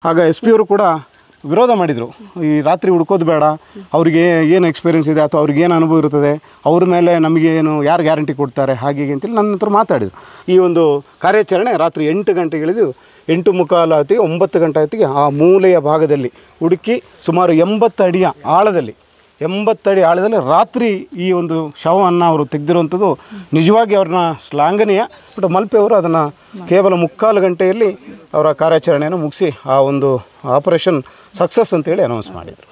ಆಗ S P ಅವರು ಕೂಡ ವಿರೋಧ ಮಾಡಿದರು. ಈ ರಾತ್ರಿ ಹುಡ್ಕೋದು ಬೇಡ, ಅವರಿಗೆ ಏನು ಎಕ್ಸ್ಪೀರಿಯೆನ್ಸ್ ಇದೆ ಅಥವಾ ಅವ್ರಿಗೆ ಏನು ಅನುಭವ ಇರ್ತದೆ, ಅವ್ರ ಮೇಲೆ ನಮಗೇನು ಯಾರು ಗ್ಯಾರಂಟಿ ಕೊಡ್ತಾರೆ ಹಾಗೆ ಅಂತೇಳಿ ನನ್ನ ಹತ್ರ ಮಾತಾಡಿದರು. ಈ ಒಂದು ಕಾರ್ಯಾಚರಣೆ ರಾತ್ರಿ 8 ಗಂಟೆಗೆ ಇಳಿದು 8:45 ಹೊತ್ತಿಗೆ 9 ಗಂಟೆ ಹೊತ್ತಿಗೆ ಆ ಮೂಲೆಯ ಭಾಗದಲ್ಲಿ ಹುಡುಕಿ ಸುಮಾರು 80 ಅಡಿಯ ಆಳದಲ್ಲಿ 80 ಅಡಿ ಆಳದಲ್ಲಿ ರಾತ್ರಿ ಈ ಒಂದು ಶವವನ್ನು ಅವರು ತೆಗೆದಿರುವಂಥದ್ದು ನಿಜವಾಗಿ ಅವ್ರನ್ನ ಶ್ಲಾಘನೀಯ. ಬಟ್ ಮಲ್ಪೆ ಅವರು ಅದನ್ನು ಕೇವಲ 3/4 ಗಂಟೆಯಲ್ಲಿ ಅವರ ಕಾರ್ಯಾಚರಣೆಯನ್ನು ಮುಗಿಸಿ ಆ ಒಂದು ಆಪರೇಷನ್ ಸಕ್ಸಸ್ ಅಂತೇಳಿ ಅನೌನ್ಸ್ ಮಾಡಿದರು.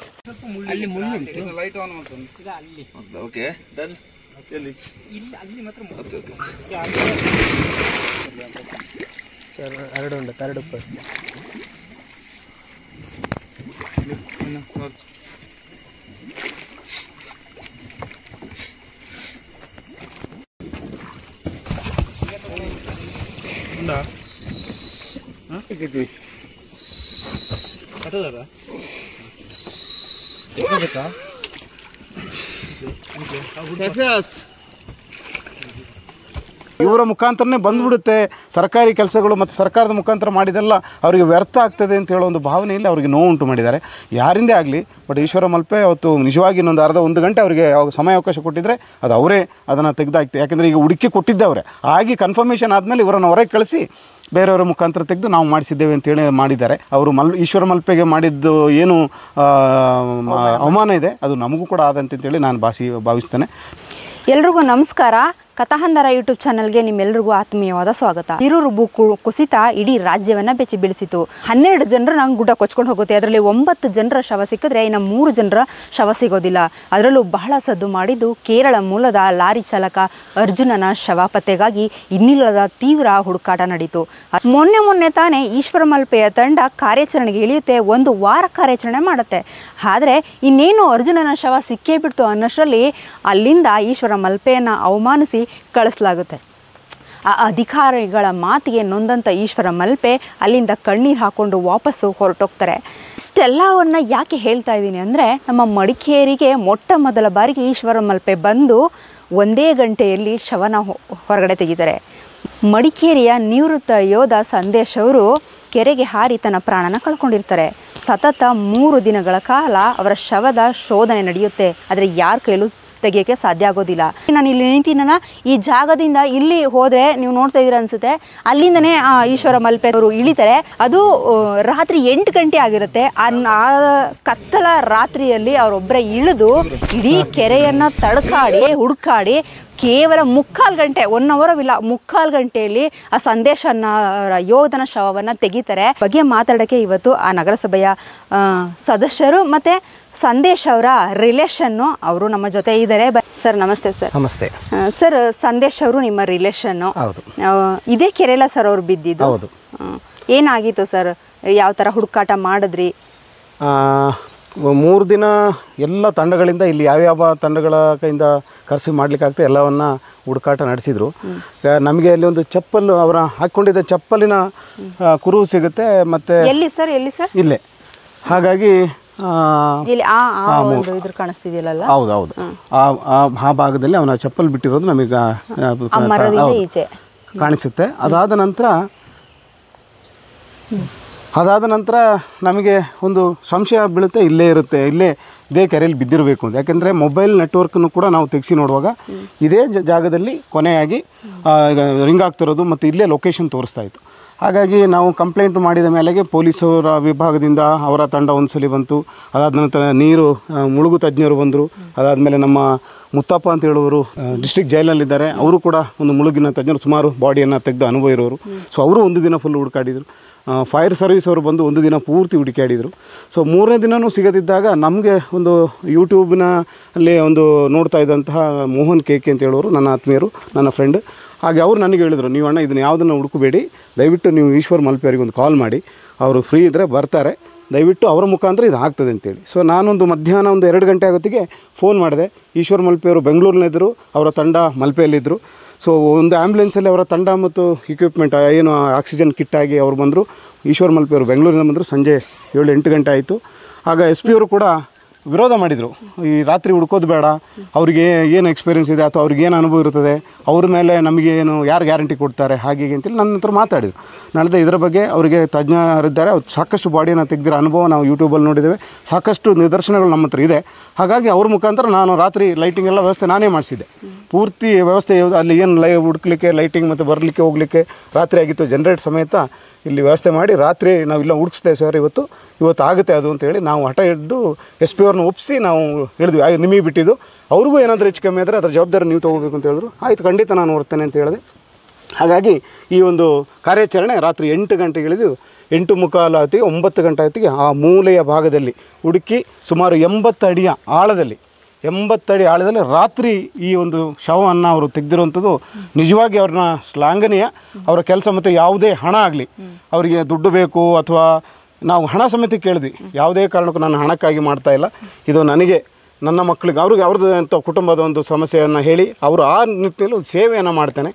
ಇವರ ಮುಖಾಂತರನೇ ಬಂದ್ಬಿಡುತ್ತೆ ಸರ್ಕಾರಿ ಕೆಲಸಗಳು ಮತ್ತು ಸರ್ಕಾರದ ಮುಖಾಂತರ ಮಾಡಿದೆಲ್ಲ ಅವರಿಗೆ ವ್ಯರ್ಥ ಆಗ್ತದೆ ಅಂತ ಹೇಳೋ ಒಂದು ಭಾವನೆಯಲ್ಲಿ ಅವರಿಗೆ ನೋವು ಉಂಟು ಮಾಡಿದ್ದಾರೆ. ಯಾರಿಂದೇ ಆಗಲಿ, ಬಟ್ ಈಶ್ವರ ಮಲ್ಪೆ ಅವತ್ತು ನಿಜವಾಗಿ ಇನ್ನೊಂದು ಅರ್ಧ 1 ಗಂಟೆ ಅವರಿಗೆ ಸಮಯಾವಕಾಶ ಕೊಟ್ಟಿದ್ದರೆ ಅದು ಅವರೇ ಅದನ್ನು ತೆಗೆದಾಕ್ತೆ. ಯಾಕೆಂದರೆ ಈಗ ಹುಡುಕಿ ಕೊಟ್ಟಿದ್ದೆ ಅವರೇ, ಆಗಿ ಕನ್ಫರ್ಮೇಷನ್ ಆದಮೇಲೆ ಇವರನ್ನು ಹೊರಗೆ ಕಳಿಸಿ ಬೇರೆಯವರ ಮುಖಾಂತರ ತೆಗೆದು ನಾವು ಮಾಡಿಸಿದ್ದೇವೆ ಅಂತೇಳಿ ಮಾಡಿದ್ದಾರೆ. ಅವರು ಈಶ್ವರ ಮಲ್ಪೆಗೆ ಮಾಡಿದ್ದು ಏನು ಅವಮಾನ ಇದೆ ಅದು ನಮಗೂ ಕೂಡ ಆದಂತೇಳಿ ನಾನು ಭಾವಿಸ್ತೇನೆ. ಎಲ್ರಿಗೂ ನಮಸ್ಕಾರ. ಕಥಾಹಂದರ ಯೂಟ್ಯೂಬ್ ಚಾನಲ್ಗೆ ನಿಮ್ಮೆಲ್ಲರಿಗೂ ಆತ್ಮೀಯವಾದ ಸ್ವಾಗತ. ಹಿರೂರು ಭೂ ಕುಸಿತ ಇಡೀ ರಾಜ್ಯವನ್ನು ಬೆಚ್ಚಿ ಬೀಳಿಸಿತು. 12 ಜನರು ನಂಗೆ ಗುಡ್ಡ ಕೊಚ್ಕೊಂಡು ಹೋಗುತ್ತೆ. ಅದರಲ್ಲಿ 9 ಜನರ ಶವ ಸಿಕ್ಕಿದ್ರೆ ಇನ್ನು 3 ಜನರ ಶವ ಸಿಗೋದಿಲ್ಲ. ಅದರಲ್ಲೂ ಬಹಳ ಸದ್ದು ಮಾಡಿದ್ದು ಕೇರಳ ಮೂಲದ ಲಾರಿ ಚಾಲಕ ಅರ್ಜುನನ ಶವ ಪತ್ತೆಗಾಗಿ ಇನ್ನಿಲ್ಲದ ತೀವ್ರ ಹುಡುಕಾಟ ನಡೀತು. ಮೊನ್ನೆ ತಾನೇ ಈಶ್ವರ ಮಲ್ಪೆಯ ತಂಡ ಕಾರ್ಯಾಚರಣೆಗೆ ಇಳಿಯುತ್ತೆ. 1 ವಾರ ಕಾರ್ಯಾಚರಣೆ ಮಾಡುತ್ತೆ. ಆದರೆ ಇನ್ನೇನು ಅರ್ಜುನನ ಶವ ಸಿಕ್ಕೇ ಬಿಡ್ತು ಅನ್ನೋಷ್ಟರಲ್ಲಿ ಅಲ್ಲಿಂದ ಈಶ್ವರ ಮಲ್ಪೆಯನ್ನು ಅವಮಾನಿಸಿ ಕಳಿಸಲಾಗುತ್ತೆ. ಆ ಅಧಿಕಾರಿಗಳ ಮಾತಿಗೆ ನೊಂದಂಥ ಈಶ್ವರ ಮಲ್ಪೆ ಅಲ್ಲಿಂದ ಕಣ್ಣೀರು ಹಾಕ್ಕೊಂಡು ವಾಪಸ್ಸು ಹೊರಟೋಗ್ತಾರೆ. ಇಷ್ಟೆಲ್ಲವನ್ನು ಯಾಕೆ ಹೇಳ್ತಾ ಇದ್ದೀನಿ ಅಂದರೆ, ನಮ್ಮ ಮಡಿಕೇರಿಗೆ ಮೊಟ್ಟ ಮೊದಲ ಬಾರಿಗೆ ಈಶ್ವರ ಮಲ್ಪೆ ಬಂದು 1 ಗಂಟೆಯಲ್ಲಿ ಶವನ ಹೊರಗಡೆ ತೆಗಿತಾರೆ. ಮಡಿಕೇರಿಯ ನಿವೃತ್ತ ಯೋಧ ಸಂದೇಶ್ ಅವರು ಕೆರೆಗೆ ಹಾರಿ ತನ್ನ ಪ್ರಾಣನ ಕಳ್ಕೊಂಡಿರ್ತಾರೆ. ಸತತ 3 ದಿನಗಳ ಕಾಲ ಅವರ ಶವದ ಶೋಧನೆ ನಡೆಯುತ್ತೆ. ಆದರೆ ಯಾರ ಕೈಲೂ ತೆಗಿಯೋಕ್ಕೆ ಸಾಧ್ಯ ಆಗೋದಿಲ್ಲ. ನಾನು ಇಲ್ಲಿ ನಿಂತಿನ ಈ ಜಾಗದಿಂದ ಇಲ್ಲಿ ಹೋದರೆ ನೀವು ನೋಡ್ತಾ ಇದ್ದೀರ ಅನಿಸುತ್ತೆ. ಅಲ್ಲಿಂದನೇ ಈಶ್ವರ ಮಲ್ಪೆ ಅವರು ಇಳಿತಾರೆ. ಅದು ರಾತ್ರಿ 8 ಗಂಟೆ ಆಗಿರುತ್ತೆ. ಆ ಕತ್ತಲ ರಾತ್ರಿಯಲ್ಲಿ ಅವರೊಬ್ಬರೇ ಇಳಿದು ಇಡೀ ಕೆರೆಯನ್ನು ತಡ್ಕಾಡಿ ಹುಡುಕಾಡಿ ಕೇವಲ 3/4 ಗಂಟೆ 1 ಅವರವಿಲ್ಲ 3/4 ಗಂಟೆಯಲ್ಲಿ ಆ ಸಂದೇಶನ ಯೋಧನ ಶವವನ್ನು ತೆಗಿತಾರೆ. ಬಗ್ಗೆ ಮಾತಾಡೋಕ್ಕೆ ಇವತ್ತು ಆ ನಗರಸಭೆಯ ಸದಸ್ಯರು ಮತ್ತು ಸಂದೇಶ್ ಅವರ ರಿಲೇಷನ್ನು ಅವರು ನಮ್ಮ ಜೊತೆ ಇದ್ದಾರೆ. ಸರ್ ನಮಸ್ತೆ. ಸರ್ ನಮಸ್ತೆ. ಸರ್ ಸಂದೇಶ್ ಅವರು ನಿಮ್ಮ ರಿಲೇಷನ್ನು. ಹೌದು. ಇದೇ ಕೆರೆಲ ಸರ್ ಅವ್ರು ಬಿದ್ದಿದ್ದು. ಹೌದು. ಏನಾಗಿತ್ತು ಸರ್? ಯಾವ ಥರ ಹುಡುಕಾಟ ಮಾಡಿದ್ರಿ? 3 ದಿನ ಎಲ್ಲ ತಂಡಗಳಿಂದ ಇಲ್ಲಿ ಯಾವ್ಯಾವ ತಂಡಗಳ ಕೈಯಿಂದ ಕರೆಸಿ ಮಾಡಲಿಕ್ಕಾಗ್ತದೆ ಎಲ್ಲವನ್ನು ಹುಡುಕಾಟ ನಡೆಸಿದರು. ನಮಗೆ ಅಲ್ಲಿ ಒಂದು ಚಪ್ಪಲ್ ಅವರ ಹಾಕ್ಕೊಂಡಿದ್ದ ಚಪ್ಪಲಿನ ಕುರುಹು ಸಿಗುತ್ತೆ. ಮತ್ತು ಎಲ್ಲಿ ಸರ್? ಇಲ್ಲೇ. ಹಾಗಾಗಿ ಇದ್ರ ಕಾಣಿಸ್ತಿದೆಯಲ್ಲ. ಹೌದು. ಆ ಭಾಗದಲ್ಲಿ ಅವನ ಚಪ್ಪಲ್ ಬಿಟ್ಟಿರೋದು ನಮಗೆ ಕಾಣಿಸುತ್ತೆ. ಅದಾದ ನಂತರ ನಮಗೆ ಒಂದು ಸಂಶಯ ಬೀಳುತ್ತೆ, ಇದೇ ಕೆರೆಯಲ್ಲಿ ಬಿದ್ದಿರಬೇಕು ಅಂತ. ಯಾಕೆಂದರೆ ಮೊಬೈಲ್ ನೆಟ್ವರ್ಕನ್ನು ಕೂಡ ನಾವು ತೆಗೆಸಿ ನೋಡುವಾಗ ಇದೇ ಜಾಗದಲ್ಲಿ ಕೊನೆಯಾಗಿ ರಿಂಗ್ ಆಗ್ತಿರೋದು ಮತ್ತು ಇಲ್ಲೇ ಲೊಕೇಶನ್ ತೋರಿಸ್ತಾ ಇತ್ತು. ಹಾಗಾಗಿ ನಾವು ಕಂಪ್ಲೇಂಟ್ ಮಾಡಿದ ಮೇಲೆಗೆ ಪೊಲೀಸರ ವಿಭಾಗದಿಂದ ಅವರ ತಂಡ ಒಂದು ಸಲ ಬಂತು. ಅದಾದ ನಂತರ ನೀರು ಮುಳುಗು ತಜ್ಞರು ಬಂದರು. ಅದಾದಮೇಲೆ ನಮ್ಮ ಮುತ್ತಪ್ಪ ಅಂತ ಹೇಳುವರು ಡಿಸ್ಟ್ರಿಕ್ಟ್ ಜೈಲಲ್ಲಿದ್ದಾರೆ. ಅವರು ಕೂಡ ಒಂದು ಮುಳುಗಿನ ತಜ್ಞರು, ಸುಮಾರು ಬಾಡಿಯನ್ನು ತೆಗೆದು ಅನುಭವ ಇರೋರು. ಸೊ ಅವರು 1 ದಿನ ಫುಲ್ ಹುಡುಕಾಡಿದರು. ಫೈರ್ ಸರ್ವಿಸ್ ಅವರು ಬಂದು 1 ದಿನ ಪೂರ್ತಿ ಹುಡುಕಾಡಿದರು. ಸೊ 3ನೇ ದಿನವೂ ಸಿಗದಿದ್ದಾಗ ನಮಗೆ ಒಂದು ಯೂಟ್ಯೂಬ್ನಲ್ಲಿ ಒಂದು ನೋಡ್ತಾ ಇದ್ದಂತಹ ಮೋಹನ್ KK ಅಂತ ಹೇಳೋರು ನನ್ನ ಆತ್ಮೀಯರು, ನನ್ನ ಫ್ರೆಂಡ್. ಹಾಗೆ ಅವರು ನನಗೆ ಹೇಳಿದರು, ನೀವು ಅಣ್ಣ ಇದನ್ನು ಯಾವುದನ್ನು ಹುಡುಕಬೇಡಿ, ದಯವಿಟ್ಟು ನೀವು ಈಶ್ವರ್ ಮಲ್ಪೆ ಅವರಿಗೆ ಒಂದು ಕಾಲ್ ಮಾಡಿ, ಅವರು ಫ್ರೀ ಇದ್ದರೆ ಬರ್ತಾರೆ, ದಯವಿಟ್ಟು ಅವರ ಮುಖಾಂತರ ಇದು ಆಗ್ತದೆ ಅಂತೇಳಿ. ಸೊ ನಾನೊಂದು ಮಧ್ಯಾಹ್ನ 2 ಗಂಟೆ ಆಗೋತ್ತಿಗೆ ಫೋನ್ ಮಾಡಿದೆ. ಈಶ್ವರ್ ಮಲ್ಪೆ ಅವರು ಬೆಂಗಳೂರಿನಲ್ಲಿದ್ದರು, ಅವರ ತಂಡ ಮಲ್ಪೆಯಲ್ಲಿದ್ದರು. ಸೊ ಒಂದು ಆ್ಯಂಬುಲೆನ್ಸಲ್ಲಿ ಅವರ ತಂಡ ಮತ್ತು ಇಕ್ವಿಪ್ಮೆಂಟ್ ಏನು ಆಕ್ಸಿಜನ್ ಕಿಟ್ ಆಗಿ ಅವರು ಬಂದರು. ಈಶ್ವರ್ ಮಲ್ಪೆ ಅವರು ಬೆಂಗಳೂರಿನ ಬಂದರು. ಸಂಜೆ 7-8 ಗಂಟೆ ಆಯಿತು. ಆಗ ಎಸ್ ಪಿ ಅವರು ಕೂಡ ವಿರೋಧ ಮಾಡಿದರು. ಈ ರಾತ್ರಿ ಹುಡ್ಕೋದು ಬೇಡ, ಅವರಿಗೆ ಏನು ಎಕ್ಸ್ಪೀರಿಯೆನ್ಸ್ ಇದೆ ಅಥವಾ ಅವ್ರಿಗೆ ಏನು ಅನುಭವ ಇರ್ತದೆ, ಅವ್ರ ಮೇಲೆ ನಮಗೇನು ಯಾರು ಗ್ಯಾರಂಟಿ ಕೊಡ್ತಾರೆ ಹಾಗೆ ಅಂತೇಳಿ ನನ್ನ ಹತ್ರ ಮಾತಾಡಿದರು. ನಡೆದ ಇದರ ಬಗ್ಗೆ ಅವರಿಗೆ ತಜ್ಞರಿದ್ದಾರೆ. ಸಾಕಷ್ಟು ಬಾಡಿಯನ್ನು ತೆಗೆದಿರೋ ಅನುಭವ ನಾವು ಯೂಟ್ಯೂಬಲ್ಲಿ ನೋಡಿದ್ದೇವೆ. ಸಾಕಷ್ಟು ನಿದರ್ಶನಗಳು ನಮ್ಮ ಹತ್ರ ಇದೆ. ಹಾಗಾಗಿ ಅವ್ರ ಮುಖಾಂತರ ನಾನು ರಾತ್ರಿ ಲೈಟಿಂಗ್ ಎಲ್ಲ ವ್ಯವಸ್ಥೆ ನಾನೇ ಮಾಡಿಸಿದ್ದೆ. ಪೂರ್ತಿ ವ್ಯವಸ್ಥೆ ಅಲ್ಲಿ ಏನು ಹುಡುಕ್ಲಿಕ್ಕೆ ಲೈಟಿಂಗ್ ಮತ್ತು ಬರಲಿಕ್ಕೆ ಹೋಗಲಿಕ್ಕೆ ರಾತ್ರಿ ಆಗಿತ್ತು. ಜನರೇಟ್ ಸಮೇತ ಇಲ್ಲಿ ವ್ಯವಸ್ಥೆ ಮಾಡಿ ರಾತ್ರಿ ನಾವಿಲ್ಲ ಹುಡುಕ್ಸ್ತೇವೆ ಸರ್, ಇವತ್ತು ಆಗುತ್ತೆ ಅದು ಅಂತೇಳಿ ನಾವು ಹಠ ಹಿಡಿದು ಎಸ್ ಪಿ ಅವ್ರನ್ನ ಒಪ್ಪಿಸಿ ನಾವು ಹೇಳಿದ್ವಿ. ನಿಮಗೆ ಬಿಟ್ಟಿದ್ದು, ಅವ್ರಿಗೂ ಏನಾದರೂ ಹೆಚ್ಚು ಕಮ್ಮಿ ಆದರೆ ಅದರ ಜವಾಬ್ದಾರಿ ನೀವು ತೊಗೋಬೇಕು ಅಂತ ಹೇಳಿದ್ರು. ಆಯಿತು, ಖಂಡಿತ ನಾನು ಹೊರ್ತೇನೆ ಅಂತ ಹೇಳಿದೆ. ಹಾಗಾಗಿ ಈ ಒಂದು ಕಾರ್ಯಾಚರಣೆ ರಾತ್ರಿ 8 ಗಂಟೆಗೆ ಇಳಿದು 8:45 ಹೊತ್ತಿಗೆ 9 ಗಂಟೆ ಹೊತ್ತಿಗೆ ಆ ಮೂಲೆಯ ಭಾಗದಲ್ಲಿ ಹುಡುಕಿ ಸುಮಾರು 80 ಅಡಿಯ ಆಳದಲ್ಲಿ 80 ಅಡಿ ಆಳದಲ್ಲಿ ರಾತ್ರಿ ಈ ಒಂದು ಶವವನ್ನು ಅವರು ತೆಗೆದಿರುವಂಥದ್ದು ನಿಜವಾಗಿ ಅವ್ರನ್ನ ಶ್ಲಾಘನೀಯ. ಅವರ ಕೆಲಸ ಮತ್ತು ಯಾವುದೇ ಹಣ ಆಗಲಿ, ಅವರಿಗೆ ದುಡ್ಡು ಬೇಕು ಅಥವಾ ನಾವು ಹಣ ಸಮೇತ ಕೇಳಿದ್ವಿ. ಯಾವುದೇ ಕಾರಣಕ್ಕೂ ನಾನು ಹಣಕ್ಕಾಗಿ ಮಾಡ್ತಾಯಿಲ್ಲ, ಇದು ನನಗೆ ನನ್ನ ಮಕ್ಕಳಿಗೆ ಅವ್ರದ್ದು ಅಂತ ಕುಟುಂಬದ ಒಂದು ಸಮಸ್ಯೆಯನ್ನು ಹೇಳಿ ಅವರು ಆ ನಿಟ್ಟಿನಲ್ಲಿ ಒಂದು ಸೇವೆಯನ್ನು ಮಾಡ್ತೇನೆ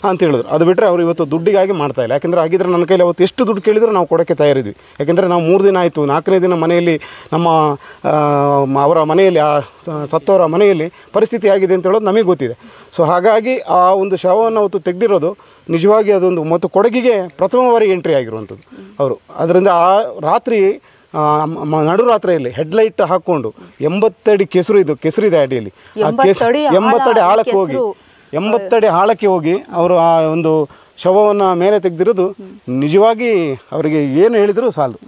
ಅಂತ ಹೇಳಿದ್ರು. ಅದು ಬಿಟ್ಟರೆ ಅವರು ಇವತ್ತು ದುಡ್ಡಿಗಾಗಿ ಮಾಡ್ತಾಯಿಲ್ಲ. ಯಾಕೆಂದರೆ ಆಗಿದ್ದರೆ ನನ್ನ ಕೈಲಿ ಅವತ್ತು ಎಷ್ಟು ದುಡ್ಡು ಕೇಳಿದರೂ ನಾವು ಕೊಡೋಕ್ಕೆ ತಯಾರಿದ್ವಿ. ಯಾಕೆಂದರೆ ನಾವು 3 ದಿನ ಆಯಿತು, 4ನೇ ದಿನ ಮನೆಯಲ್ಲಿ ನಮ್ಮ ಅವರ ಮನೆಯಲ್ಲಿ ಸತ್ತವರ ಮನೆಯಲ್ಲಿ ಪರಿಸ್ಥಿತಿ ಆಗಿದೆ ಅಂತ ಹೇಳೋದು ನಮಗೆ ಗೊತ್ತಿದೆ. ಸೊ ಹಾಗಾಗಿ ಆ ಒಂದು ಶವವನ್ನು ಅವತ್ತು ತೆಗೆದಿರೋದು ನಿಜವಾಗಿ ಅದೊಂದು ಮತ್ತು ಕೊಡಗಿಗೆ ಪ್ರಥಮ ಬಾರಿಗೆ ಎಂಟ್ರಿ ಆಗಿರುವಂಥದ್ದು ಅವರು. ಅದರಿಂದ ಆ ರಾತ್ರಿ ನಡುರಾತ್ರಿಯಲ್ಲಿ ಹೆಡ್ಲೈಟ್ ಹಾಕ್ಕೊಂಡು 80 ಅಡಿ ಕೆಸರಿದೆ ಅಡಿಯಲ್ಲಿ, ಆ 80 ಅಡಿ ಆಳಕ್ಕೆ ಹೋಗಿ 80 ಅಡಿ ಆಳಕ್ಕೆ ಹೋಗಿ ಅವರು ಆ ಒಂದು ಶವವನ್ನು ಮೇಲೆ ತೆಗೆದಿರೋದು ನಿಜವಾಗಿ ಅವರಿಗೆ ಏನು ಹೇಳಿದರೂ ಸಾಲದು.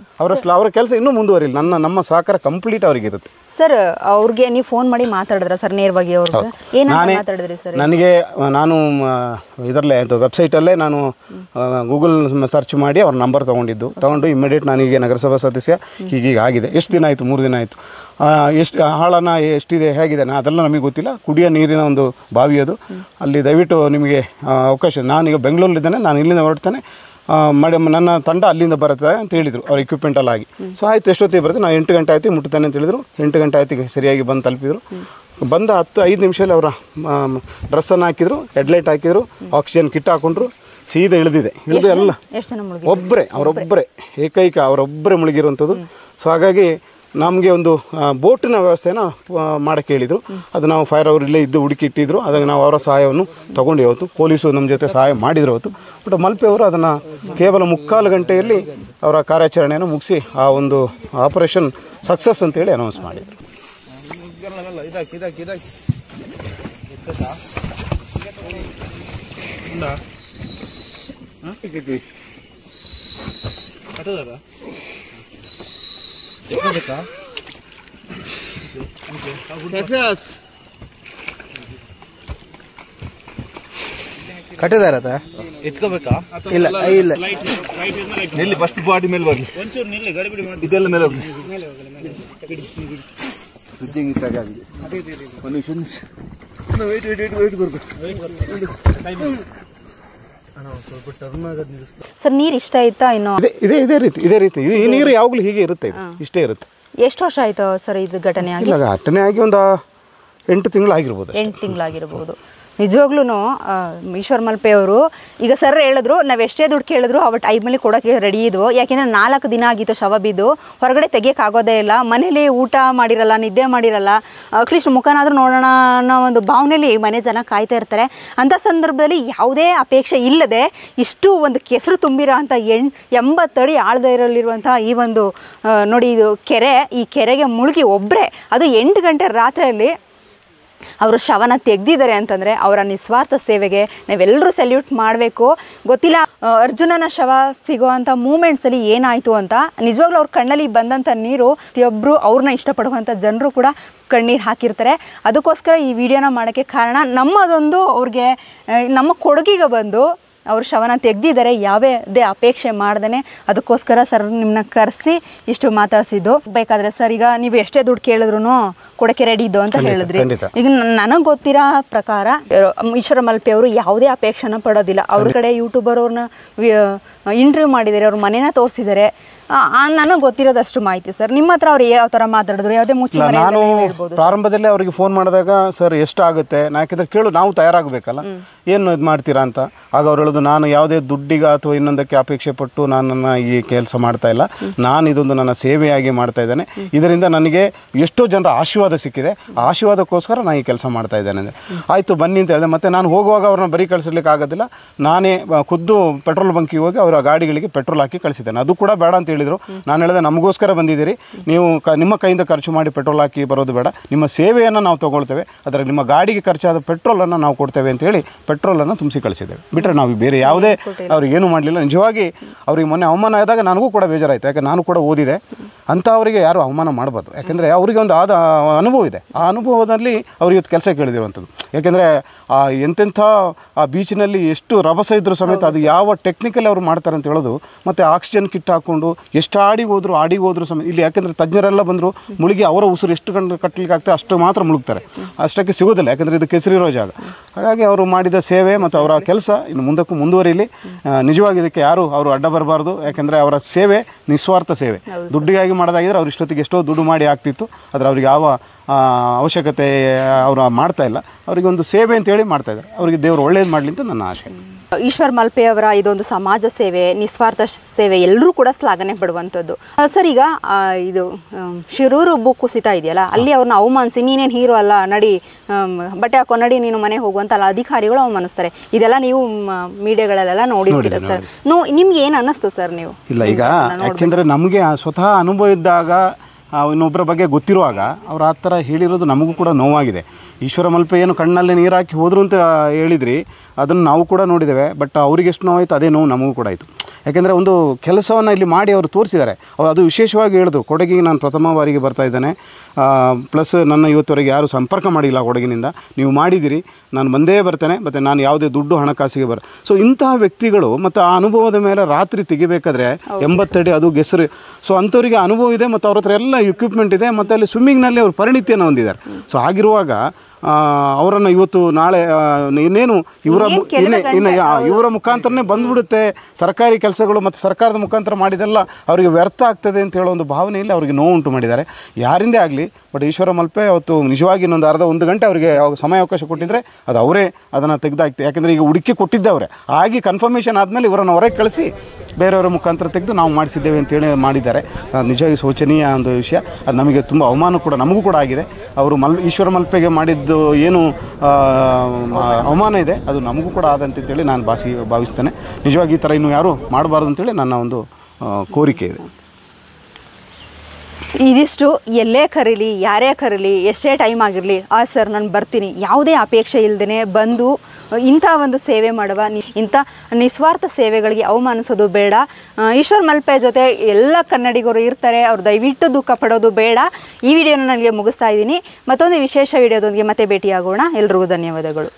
ಅವರ ಕೆಲಸ ಇನ್ನೂ ಮುಂದುವರಿಲ್ಲ. ನಮ್ಮ ಸಹಕಾರ ಕಂಪ್ಲೀಟ್ ಅವರಿಗಿರುತ್ತೆ. ಸರ್ ಅವ್ರಿಗೆ ನೀವು ಫೋನ್ ಮಾಡಿ ಮಾತಾಡಿದ್ರ ಸರ್ ನೇರವಾಗಿ? ಅವ್ರಿಗೆ ಏನಾದ್ರು ಮಾತಾಡಿದ್ರಿ ಸರ್? ನಾನು ಇದರಲ್ಲೇ ವೆಬ್ಸೈಟಲ್ಲೇ ನಾನು ಗೂಗಲ್ ಸರ್ಚ್ ಮಾಡಿ ಅವ್ರ ನಂಬರ್ ತೊಗೊಂಡು ಇಮಿಡಿಯೇಟ್ ನನಗೆ ನಗರಸಭಾ ಸದಸ್ಯ ಹೀಗೀಗ ಆಗಿದೆ, ಎಷ್ಟು ದಿನ ಆಯಿತು, 3 ದಿನ ಆಯಿತು, ಎಷ್ಟು ಆಳನ ಎಷ್ಟಿದೆ ಹೇಗಿದೆ ಅದೆಲ್ಲ ನಮಗೆ ಗೊತ್ತಿಲ್ಲ, ಕುಡಿಯೋ ನೀರಿನ ಒಂದು ಬಾವಿ ಅದು, ಅಲ್ಲಿ ದಯವಿಟ್ಟು ನಿಮಗೆ ಅವಕಾಶ, ನಾನೀಗ ಬೆಂಗಳೂರಲ್ಲಿದ್ದೇನೆ, ನಾನು ಇಲ್ಲಿಂದ ಹೊರಡ್ತೇನೆ, ಮೇಡಮ್ ನನ್ನ ತಂಡ ಅಲ್ಲಿಂದ ಬರುತ್ತೆ ಅಂತ ಹೇಳಿದರು ಅವ್ರ ಎಕ್ವಿಪ್ಮೆಂಟಲ್ಲಿ ಆಗಿ. ಸೊ ಆಯಿತು, ಎಷ್ಟೊತ್ತಿಗೆ ಬರುತ್ತೆ, ನಾನು 8 ಗಂಟೆ ಆಯ್ತು ಮುಟ್ತೇನೆ ಅಂತ ಹೇಳಿದರು. 8 ಗಂಟೆ ಆಯ್ತಿಗೆ ಸರಿಯಾಗಿ ಬಂದು ತಲುಪಿದರು. ಬಂದ 10-5 ನಿಮಿಷದಲ್ಲಿ ಅವರ ಡ್ರೆಸ್ಸನ್ನು ಹಾಕಿದರು, ಹೆಡ್ಲೈಟ್ ಹಾಕಿದರು, ಆಕ್ಸಿಜನ್ ಕಿಟ್ ಹಾಕೊಂಡ್ರು, ಸೀದಾ ಇಳಿದು ಎಲ್ಲ ಅವರೊಬ್ಬರೇ ಏಕೈಕ ಅವರೊಬ್ಬರೇ ಮುಳುಗಿರುವಂಥದ್ದು. ಸೊ ಹಾಗಾಗಿ ನಮಗೆ ಒಂದು ಬೋಟಿನ ವ್ಯವಸ್ಥೆನ ಮಾಡೋಕ್ಕೆ ಹೇಳಿದರು. ಅದು ನಾವು ಫೈರ್ ಅವರು ಇಲ್ಲೇ ಇದ್ದು ಹುಡುಕಿ ಇಟ್ಟಿದ್ರು. ಅದಕ್ಕೆ ನಾವು ಅವರ ಸಹಾಯವನ್ನು ತೊಗೊಂಡು ಇವತ್ತು ಪೊಲೀಸರು ನಮ್ಮ ಜೊತೆ ಸಹಾಯ ಮಾಡಿದ್ರು ಅವತ್ತು. ಬಟ್ ಮಲ್ಪೆ ಅವರು ಅದನ್ನು ಕೇವಲ 3/4 ಗಂಟೆಯಲ್ಲಿ ಅವರ ಕಾರ್ಯಾಚರಣೆಯನ್ನು ಮುಗಿಸಿ ಆ ಒಂದು ಆಪರೇಷನ್ ಸಕ್ಸಸ್ ಅಂತೇಳಿ ಅನೌನ್ಸ್ ಮಾಡಿದರು. ಕಟ್ಟಿದಾರ ಎತ್ಕೋಬೇಕಾ? ಇಲ್ಲ ಇಲ್ಲ, ನಿಲ್ಲಿ, ಫಸ್ಟ್ ಬಾಡಿ ಮೇಲೆ ಬರಲಿ, ಒಂಚೂರು ನಿಲ್ಲಿ, ಗಡಿಬಿಡಿ ಮಾಡಿ, ಇದೆಲ್ಲ ಮೇಲೆ ಬರಲಿ. ಸರ್ ನೀರು ಇಷ್ಟ ಆಯ್ತಾ? ಇನ್ನು ಇದೇ ರೀತಿ ಈ ನೀರು ಯಾವಾಗಲೂ ಹೀಗೆ ಇರುತ್ತೆ, ಇಷ್ಟೇ ಇರುತ್ತೆ. ಎಷ್ಟು ವರ್ಷ ಆಯ್ತು ಸರ್ ಇದು ಘಟನೆ ಆಗಿ? ಘಟನೆ ಆಗಿ ಒಂದು 8 ತಿಂಗಳಾಗಿರ್ಬೋದು. 8 ತಿಂಗಳಾಗಿರ್ಬೋದು. ನಿಜವಾಗ್ಲೂ ಈಶ್ವರ್ ಮಲ್ಪೆ ಅವರು ಈಗ ಸರ್ ಹೇಳಿದ್ರು, ನಾವು ಎಷ್ಟೇ ದುಡ್ಡು ಕೇಳಿದ್ರು ಅವತ್ತು ಟೈಮಲ್ಲಿ ಕೊಡೋಕ್ಕೆ ರೆಡಿ ಇದ್ವು. ಯಾಕೆಂದರೆ 4 ದಿನ ಆಗಿತ್ತು ಶವ ಬಿದ್ದು, ಹೊರಗಡೆ ತೆಗಿಯೋಕ್ಕಾಗೋದೇ ಇಲ್ಲ, ಮನೇಲಿ ಊಟ ಮಾಡಿರಲ್ಲ, ನಿದ್ದೆ ಮಾಡಿರಲ್ಲ, ಅಟ್ಲೀಸ್ಟ್ ಮುಖನಾದರೂ ನೋಡೋಣ ಅನ್ನೋ ಒಂದು ಭಾವನೆಯಲ್ಲಿ ಮನೆ ಜನ ಕಾಯ್ತಾ ಇರ್ತಾರೆ. ಅಂಥ ಸಂದರ್ಭದಲ್ಲಿ ಯಾವುದೇ ಅಪೇಕ್ಷೆ ಇಲ್ಲದೆ ಇಷ್ಟು ಒಂದು ಕೆಸರು ತುಂಬಿರೋ ಅಂಥ 80 ಅಡಿ ಆಳದಲ್ಲಿರುವಂಥ ಈ ಒಂದು ನೋಡಿ ಇದು ಕೆರೆ, ಈ ಕೆರೆಗೆ ಮುಳುಗಿ ಒಬ್ಬರೇ, ಅದು 8 ಗಂಟೆ ರಾತ್ರಿಯಲ್ಲಿ ಅವರು ಶವನ ತೆಗೆದಿದ್ದಾರೆ ಅಂತಂದರೆ ಅವರ ನಿಸ್ವಾರ್ಥ ಸೇವೆಗೆ ನಾವೆಲ್ಲರೂ ಸೆಲ್ಯೂಟ್ ಮಾಡಬೇಕು. ಗೊತ್ತಿಲ್ಲ ಅರ್ಜುನನ ಶವ ಸಿಗೋವಂಥ ಮೂಮೆಂಟ್ಸಲ್ಲಿ ಏನಾಯಿತು ಅಂತ. ನಿಜವಾಗ್ಲೂ ಅವ್ರ ಕಣ್ಣಲ್ಲಿ ಬಂದಂಥ ನೀರು ಪ್ರತಿಯೊಬ್ಬರು ಅವ್ರನ್ನ ಇಷ್ಟಪಡುವಂಥ ಜನರು ಕೂಡ ಕಣ್ಣೀರು ಹಾಕಿರ್ತಾರೆ. ಅದಕ್ಕೋಸ್ಕರ ಈ ವಿಡಿಯೋನ ಮಾಡೋಕ್ಕೆ ಕಾರಣ ನಮ್ಮದೊಂದು ಅವ್ರಿಗೆ ನಮ್ಮ ಕೊಡಗಿಗೆ ಬಂದು ಅವ್ರ ಶವನ ತೆಗೆದಿದ್ದಾರೆ, ಯಾವುದೇ ಅಪೇಕ್ಷೆ ಮಾಡ್ದೇ. ಅದಕ್ಕೋಸ್ಕರ ಸರ್ ನಿಮ್ಮನ್ನ ಕರೆಸಿ ಇಷ್ಟು ಮಾತಾಡಿಸಿದ್ದು. ಬೇಕಾದರೆ ಸರ್ ಈಗ ನೀವು ಎಷ್ಟೇ ದುಡ್ಡು ಕೇಳಿದ್ರು ಕೊಡಕ್ಕೆ ರೆಡಿ ಇದ್ದು ಅಂತ ಹೇಳಿದ್ರಿ. ಈಗ ನನಗೆ ಗೊತ್ತಿರೋ ಪ್ರಕಾರ ಈಶ್ವರ ಮಲ್ಪೆ ಅವರು ಯಾವುದೇ ಅಪೇಕ್ಷೆನ ಪಡೋದಿಲ್ಲ. ಅವ್ರ ಕಡೆ ಯೂಟ್ಯೂಬರ್ ಅವ್ರನ್ನ ಇಂಟರ್ವ್ಯೂ ಮಾಡಿದ್ದಾರೆ, ಅವ್ರ ಮನೇನ ತೋರಿಸಿದ್ದಾರೆ. ನನಗೆ ಗೊತ್ತಿರೋದಷ್ಟು ಮಾಹಿತಿ ಸರ್. ನಿಮ್ಮ ಹತ್ರ ಅವ್ರು ಯಾವ ಥರ ಮಾತಾಡಿದ್ರು, ಯಾವುದೇ ಮುಚ್ಚಿ ನಾನು ಪ್ರಾರಂಭದಲ್ಲೇ ಅವರಿಗೆ ಫೋನ್ ಮಾಡಿದಾಗ ಸರ್ ಎಷ್ಟಾಗುತ್ತೆ ಯಾಕೆಂದರೆ ಕೇಳು, ನಾವು ತಯಾರಾಗಬೇಕಲ್ಲ, ಏನು ಇದು ಮಾಡ್ತೀರಾ ಅಂತ. ಆಗ ಅವ್ರು ಹೇಳೋದು, ನಾನು ಯಾವುದೇ ದುಡ್ಡಿಗೆ ಅಥವಾ ಇನ್ನೊಂದಕ್ಕೆ ಅಪೇಕ್ಷೆ ಪಟ್ಟು ನಾನು ಈ ಕೆಲಸ ಮಾಡ್ತಾ ಇಲ್ಲ, ನಾನು ಇದೊಂದು ನನ್ನ ಸೇವೆಯಾಗಿ ಮಾಡ್ತಾ ಇದ್ದೇನೆ, ಇದರಿಂದ ನನಗೆ ಎಷ್ಟೋ ಜನರ ಆಶೀರ್ವಾದ ಸಿಕ್ಕಿದೆ, ಆ ಆಶೀರ್ವಾದಕ್ಕೋಸ್ಕರ ನಾನು ಈ ಕೆಲಸ ಮಾಡ್ತಾ ಇದ್ದೇನೆ ಅಂದರೆ ಆಯಿತು ಬನ್ನಿ ಅಂತ ಹೇಳಿದೆ. ಮತ್ತು ನಾನು ಹೋಗುವಾಗ ಅವ್ರನ್ನ ಬರೀ ಕಳಿಸ್ಲಿಕ್ಕೆ ಆಗೋದಿಲ್ಲ, ನಾನೇ ಖುದ್ದು ಪೆಟ್ರೋಲ್ ಬಂಕಿಗೆ ಹೋಗಿ ಅವರ ಅವರ ಗಾಡಿಗಳಿಗೆ ಪೆಟ್ರೋಲ್ ಹಾಕಿ ಕಳಿಸಿದ್ದೇನೆ. ಅದು ಕೂಡ ಬೇಡ ಅಂತ ಹೇಳಿದರು. ನಾನು ಹೇಳಿದೆ ನಮಗೋಸ್ಕರ ಬಂದಿದ್ದೀರಿ, ನೀವು ನಿಮ್ಮ ಕೈಯಿಂದ ಖರ್ಚು ಮಾಡಿ ಪೆಟ್ರೋಲ್ ಹಾಕಿ ಬರೋದು ಬೇಡ, ನಿಮ್ಮ ಸೇವೆಯನ್ನು ನಾವು ತೊಗೊಳ್ತೇವೆ, ಅದರ ನಿಮ್ಮ ಗಾಡಿಗೆ ಖರ್ಚಾದ ಪೆಟ್ರೋಲನ್ನು ನಾವು ಕೊಡ್ತೇವೆ ಅಂತ ಹೇಳಿ ಪೆಟ್ರೋಲನ್ನು ತುಂಬಿಸಿ ಕಳಿಸಿದ್ದೇವೆ. ಬಿಟ್ಟರೆ ನಾವು ಬೇರೆ ಯಾವುದೇ ಅವ್ರಿಗೇನು ಮಾಡಲಿಲ್ಲ. ನಿಜವಾಗಿ ಅವ್ರಿಗೆ ಮೊನ್ನೆ ಅವಮಾನ ಆದಾಗ ನನಗೂ ಕೂಡ ಬೇಜಾರಾಯಿತು. ಯಾಕೆ ನಾನು ಕೂಡ ಓದಿದೆ, ಅಂತ ಅವರಿಗೆ ಯಾರು ಅವಮಾನ ಮಾಡಬಾರ್ದು. ಯಾಕೆಂದರೆ ಅವರಿಗೆ ಒಂದು ಅನುಭವ ಇದೆ. ಆ ಅನುಭವದಲ್ಲಿ ಅವ್ರಿಗೆ ಇವತ್ತು ಕೆಲಸ ಕೇಳಿದಿರುವಂಥದ್ದು. ಯಾಕೆಂದರೆ ಎಂತೆಂಥ ಆ ಬೀಚಿನಲ್ಲಿ ಎಷ್ಟು ರಭಸ ಇದ್ದರೂ ಸಮೇತ ಅದು ಯಾವ ಟೆಕ್ನಿಕಲ್ ಅವರು ಮಾಡ್ತಾರೆ ಅಂತ ಹೇಳೋದು. ಮತ್ತು ಆಕ್ಸಿಜನ್ ಕಿಟ್ ಹಾಕ್ಕೊಂಡು ಎಷ್ಟು ಆಡಿಗೆ ಹೋದ್ರು ಸಮೇತ ಇಲ್ಲಿ, ಯಾಕೆಂದರೆ ತಜ್ಞರೆಲ್ಲ ಬಂದರು ಮುಳುಗಿ ಅವರ ಉಸಿರು ಎಷ್ಟು ಕಟ್ಟಲಿಕ್ಕೆ ಆಗ್ತದೆ ಅಷ್ಟು ಮಾತ್ರ ಮುಳುಗ್ತಾರೆ, ಅಷ್ಟಕ್ಕೆ ಸಿಗೋದಿಲ್ಲ. ಯಾಕೆಂದರೆ ಇದು ಕೆಸರಿರೋ ಜಾಗ. ಹಾಗಾಗಿ ಅವರು ಮಾಡಿದ ಸೇವೆ ಮತ್ತು ಅವರ ಕೆಲಸ ಇನ್ನು ಮುಂದಕ್ಕೂ ಮುಂದುವರಿಲಿ. ನಿಜವಾಗಿ ಇದಕ್ಕೆ ಯಾರು ಅವರು ಅಡ್ಡ ಬರಬಾರ್ದು. ಯಾಕೆಂದರೆ ಅವರ ಸೇವೆ ನಿಸ್ವಾರ್ಥ ಸೇವೆ. ದುಡ್ಡಿಗಾಗಿ ಮಾಡೋದಾಗಿದ್ದರೆ ಅವ್ರು ಇಷ್ಟೊತ್ತಿಗೆ ಎಷ್ಟೋ ದುಡ್ಡು ಮಾಡಿ ಆಗ್ತಿತ್ತು. ಆದರೆ ಅವ್ರಿಗೆ ಯಾವ ಅವಶ್ಯಕತೆ ಅವರು ಮಾಡ್ತಾ ಇಲ್ಲ. ಅವರಿಗೆ ಒಂದು ಸೇವೆ ಅಂತೇಳಿ ಮಾಡ್ತಾಯಿದ್ದಾರೆ. ಅವರಿಗೆ ದೇವರು ಒಳ್ಳೇದು ಮಾಡಲಿ ಅಂತ ನನ್ನ ಆಶೆ. ಈಶ್ವರ್ ಮಲ್ಪೆ ಅವರ ಇದೊಂದು ಸಮಾಜ ಸೇವೆ, ನಿಸ್ವಾರ್ಥ ಸೇವೆ ಎಲ್ಲರೂ ಕೂಡ ಶ್ಲಾಘನೆ ಪಡುವಂಥದ್ದು. ಸರ್, ಈಗ ಇದು ಶಿರೂರು ಭೂ ಕುಸಿತ ಇದೆಯಲ್ಲ, ಅಲ್ಲಿ ಅವ್ರನ್ನ ಅವಮಾನಿಸಿ ನೀನೇನು ಹೀರೋ ಅಲ್ಲ, ನಡಿ ಬಟ್ಟೆ ಹಾಕೋ ನಡಿ ನೀನು ಮನೆ ಹೋಗುವಂತಲ್ಲ ಅಧಿಕಾರಿಗಳು ಅವಮಾನಿಸ್ತಾರೆ. ಇದೆಲ್ಲ ನೀವು ಮೀಡಿಯಾಗಳಲ್ಲೆಲ್ಲ ನೋಡಿರ್ತೀರ ಸರ್. ನಿಮ್ಗೆ ಏನು ಅನ್ನಿಸ್ತು ಸರ್? ನೀವು ಇಲ್ಲ, ಈಗ ಯಾಕೆಂದರೆ ನಮಗೆ ಸ್ವತಃ ಅನುಭವ ಇದ್ದಾಗ ಇನ್ನೊಬ್ಬರ ಬಗ್ಗೆ ಗೊತ್ತಿರುವಾಗ ಅವ್ರು ಆ ಥರ ಹೇಳಿರೋದು ನಮಗೂ ಕೂಡ ನೋವಾಗಿದೆ. ಈಶ್ವರ ಮಲ್ಪೆ ಏನು ಕಣ್ಣಲ್ಲಿ ನೀರು ಹಾಕಿ ಹೋದರು ಅಂತ ಹೇಳಿದ್ರಿ, ಅದನ್ನು ನಾವು ಕೂಡ ನೋಡಿದ್ದೇವೆ. ಬಟ್ ಅವ್ರಿಗೆ ಎಷ್ಟು ನೋವಾಯಿತು ಅದೇ ನೋವು ನಮಗೂ ಕೂಡ ಆಯಿತು. ಯಾಕೆಂದರೆ ಒಂದು ಕೆಲಸವನ್ನು ಇಲ್ಲಿ ಮಾಡಿ ಅವರು ತೋರಿಸಿದ್ದಾರೆ. ಅದು ವಿಶೇಷವಾಗಿ ಹೇಳಿದ್ರು, ಕೊಡಗಿಗೆ ನಾನು ಪ್ರಥಮ ಬಾರಿಗೆ ಬರ್ತಾ ಇದ್ದೇನೆ, ಪ್ಲಸ್ ನನ್ನ ಇವತ್ತುವರೆಗೆ ಯಾರೂ ಸಂಪರ್ಕ ಮಾಡಿಲ್ಲ ಕೊಡಗಿನಿಂದ, ನೀವು ಮಾಡಿದ್ದೀರಿ, ನಾನು ಬಂದೇ ಬರ್ತೇನೆ, ಮತ್ತು ನಾನು ಯಾವುದೇ ದುಡ್ಡು ಹಣಕಾಸಿಗೆ ಸೊ ಇಂತಹ ವ್ಯಕ್ತಿಗಳು ಮತ್ತು ಆ ಅನುಭವದ ಮೇಲೆ ರಾತ್ರಿ ತೆಗಿಬೇಕಾದ್ರೆ 80 ಅಡಿ ಅದು ಗೆಸರು. ಸೊ ಅಂಥವರಿಗೆ ಅನುಭವ ಇದೆ ಮತ್ತು ಅವ್ರ ಹತ್ರ ಎಲ್ಲ ಎಕ್ವಿಪ್ಮೆಂಟ್ ಇದೆ ಮತ್ತು ಅಲ್ಲಿ ಸ್ವಿಮ್ಮಿಂಗ್ನಲ್ಲಿ ಅವರು ಪರಿಣಿತಿಯನ್ನು ಹೊಂದಿದ್ದಾರೆ. ಸೊ ಆಗಿರುವಾಗ ಅವರನ್ನು ಇವತ್ತು ನಾಳೆ ಇನ್ನೇನು ಇವರ ಮುಖಾಂತರನೇ ಬಂದುಬಿಡುತ್ತೆ ಸರ್ಕಾರಿ ಕೆಲಸಗಳು ಮತ್ತು ಸರ್ಕಾರದ ಮುಖಾಂತರ ಮಾಡಿದೆಲ್ಲ ಅವರಿಗೆ ವ್ಯರ್ಥ ಆಗ್ತದೆ ಅಂತ ಹೇಳೋ ಒಂದು ಭಾವನೆಯಲ್ಲಿ ಅವರಿಗೆ ನೋವು ಉಂಟು ಮಾಡಿದ್ದಾರೆ. ಯಾರಿಂದೇ ಆಗಲಿ. ಬಟ್ ಈಶ್ವರ ಮಲ್ಪೆ ಅವತ್ತು ನಿಜವಾಗಿ ಇನ್ನೊಂದು ಒಂದು ಗಂಟೆ ಅವರಿಗೆ ಸಮಯಾವಕಾಶ ಕೊಟ್ಟಿದ್ದರೆ ಅದು ಅವರೇ ಅದನ್ನು ತೆಗೆದಾಕ್ತೆ. ಯಾಕೆಂದರೆ ಈಗ ಹುಡುಕಿ ಕೊಟ್ಟಿದ್ದೆ ಅವರೇ, ಆಗಿ ಕನ್ಫರ್ಮೇಷನ್ ಆದಮೇಲೆ ಇವರನ್ನು ಹೊರಗೆ ಕಳಿಸಿ ಬೇರೆಯವರ ಮುಖಾಂತರ ತೆಗೆದು ನಾವು ಮಾಡಿಸಿದ್ದೇವೆ ಅಂತೇಳಿ ಮಾಡಿದ್ದಾರೆ. ನಿಜವಾಗಿ ಶೋಚನೀಯ ಒಂದು ವಿಷಯ. ಅದು ನಮಗೆ ತುಂಬ ಅವಮಾನ ಕೂಡ ನಮಗೂ ಕೂಡ ಆಗಿದೆ. ಅವರು ಈಶ್ವರ ಮಲ್ಪೆಗೆ ಮಾಡಿದ್ದು ಏನು ಅವಮಾನ ಇದೆ ಅದು ನಮಗೂ ಕೂಡ ಆದಂತೇಳಿ ನಾನು ಭಾವಿಸ್ತೇನೆ. ನಿಜವಾಗಿ ಈ ಥರ ಇನ್ನೂ ಯಾರೂ ಮಾಡಬಾರ್ದು ಅಂತೇಳಿ ನನ್ನ ಒಂದು ಕೋರಿಕೆ ಇದೆ. ಇದಿಷ್ಟು ಎಲ್ಲೇ ಕರೀಲಿ, ಯಾರೇ ಕರೀಲಿ, ಎಷ್ಟೇ ಟೈಮ್ ಆಗಿರಲಿ, ಸರ್ ನಾನು ಬರ್ತೀನಿ, ಯಾವುದೇ ಅಪೇಕ್ಷೆ ಇಲ್ಲದೇ ಬಂದು ಇಂಥ ಒಂದು ಸೇವೆ ಮಾಡುವ, ಇಂಥ ನಿಸ್ವಾರ್ಥ ಸೇವೆಗಳಿಗೆ ಅವಮಾನಿಸೋದು ಬೇಡ. ಈಶ್ವರ್ ಮಲ್ಪೆ ಜೊತೆ ಎಲ್ಲ ಕನ್ನಡಿಗರು ಇರ್ತಾರೆ, ಅವ್ರು ದಯವಿಟ್ಟು ದುಃಖ ಪಡೋದು ಬೇಡ. ಈ ವಿಡಿಯೋನ ನನಗೆ ಮುಗಿಸ್ತಾ ಇದ್ದೀನಿ. ಮತ್ತೊಂದು ವಿಶೇಷ ವಿಡಿಯೋದೊಂದಿಗೆ ಮತ್ತೆ ಭೇಟಿಯಾಗೋಣ. ಎಲ್ರಿಗೂ ಧನ್ಯವಾದಗಳು.